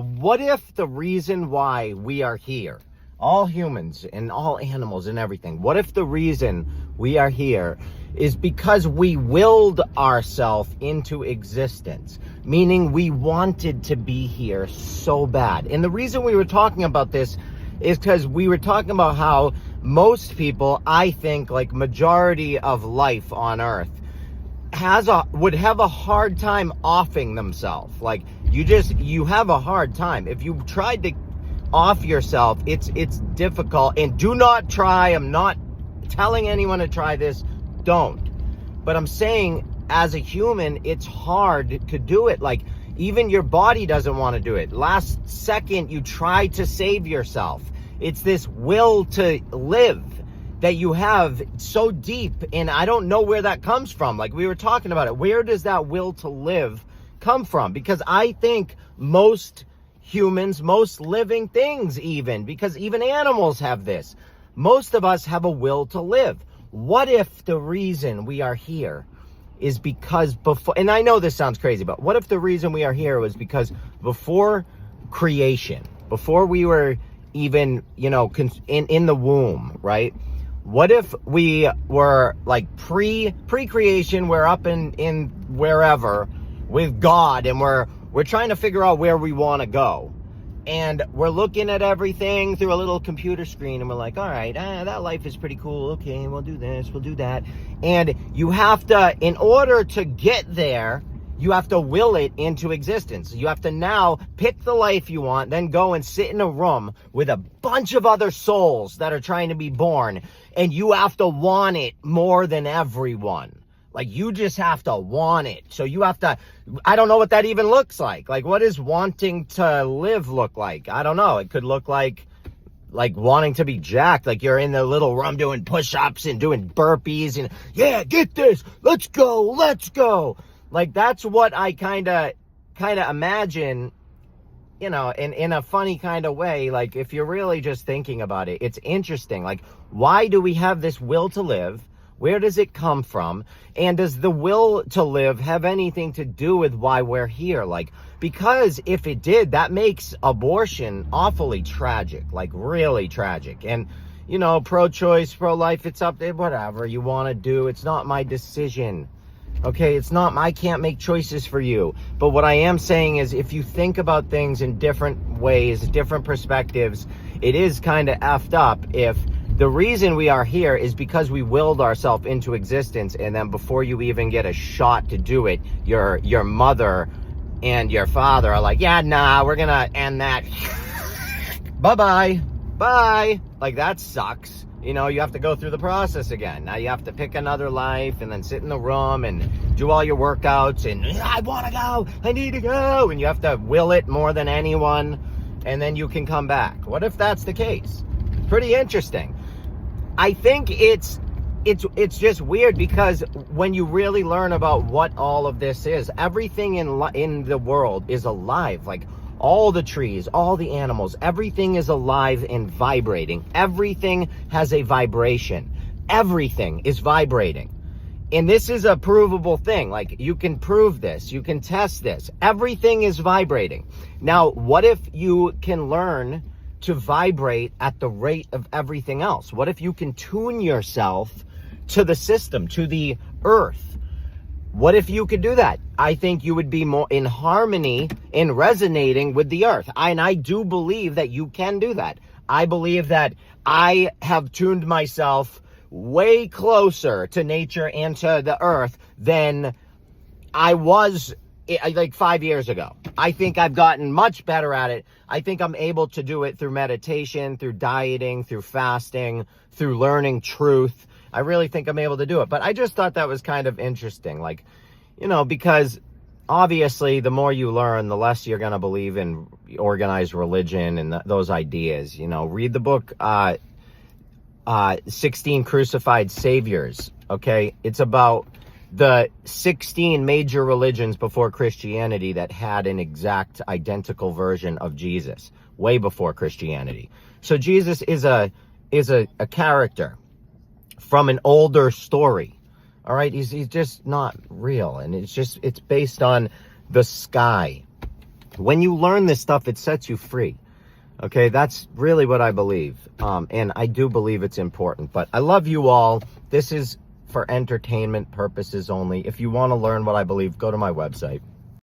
What if the reason why we are here, all humans and all animals and everything, what if the reason we are here is because we willed ourselves into existence, meaning we wanted to be here so bad? And the reason we were talking about this is because we were talking about how most people, I think, like majority of life on Earth, would have a hard time offing themselves. Like you have a hard time if you tried to off yourself. It's difficult, and do not try. I'm not telling anyone to try this, don't. But I'm saying, as a human, it's hard to do it. Like, even your body doesn't want to do it. Last second you try to save yourself. It's this will to live that you have so deep, and I don't know where that comes from. Like we were talking about it, where does that will to live come from? Because I think most humans, most living things, even because even animals have this, most of us have a will to live. What if the reason we are here is because before, and I know this sounds crazy, but what if the reason we are here was because before creation, before we were even, in the womb, right? What if we were like pre-creation, we're up in wherever with God, and we're trying to figure out where we want to go. And we're looking at everything through a little computer screen, and we're like, all right, that life is pretty cool. Okay, we'll do this, we'll do that. And you have to, in order to get there, you have to will it into existence. You have to now pick the life you want, then go and sit in a room with a bunch of other souls that are trying to be born. And you have to want it more than everyone. Like, you just have to want it. So you have to, I don't know what that even looks like. Like, what does wanting to live look like? I don't know. It could look like wanting to be jacked. Like, you're in the little room doing push-ups and doing burpees and, yeah, get this. Let's go. Like, that's what I kind of imagine, in a funny kind of way. Like, if you're really just thinking about it, it's interesting. Like, why do we have this will to live? Where does it come from? And does the will to live have anything to do with why we're here? Like, because if it did, that makes abortion awfully tragic, like really tragic. And, pro-choice, pro-life, it's up there, whatever you want to do. It's not my decision. Okay, I can't make choices for you. But what I am saying is, if you think about things in different ways, different perspectives, it is kind of effed up if the reason we are here is because we willed ourselves into existence, and then before you even get a shot to do it, your mother and your father are like, yeah, nah, we're gonna end that. Bye. Like, that sucks. You have to go through the process again. Now you have to pick another life and then sit in the room and do all your workouts and, I want to go, I need to go. And you have to will it more than anyone, and then you can come back. What if that's the case? Pretty interesting. I think it's just weird, because when you really learn about what all of this is, everything in the world is alive. Like, all the trees, all the animals, everything is alive and vibrating. Everything has a vibration. Everything is vibrating. And this is a provable thing. Like, you can prove this. You can test this. Everything is vibrating. Now, what if you can learn to vibrate at the rate of everything else? What if you can tune yourself to the system, to the earth? What if you could do that? I think you would be more in harmony, in resonating with the earth. And I do believe that you can do that. I believe that I have tuned myself way closer to nature and to the earth than I was like 5 years ago. I think I've gotten much better at it. I think I'm able to do it through meditation, through dieting, through fasting, through learning truth. I really think I'm able to do it. But I just thought that was kind of interesting. Like, because obviously the more you learn, the less you're going to believe in organized religion and those ideas. Read the book, 16 Crucified Saviors. Okay. It's about the 16 major religions before Christianity that had an exact identical version of Jesus way before Christianity. So Jesus is a character from an older story. All right, he's just not real, and it's based on the sky. When you learn this stuff, it sets you free. Okay, that's really what I believe. And I do believe it's important. But I love you all. This is for entertainment purposes only. If you want to learn what I believe, go to my website.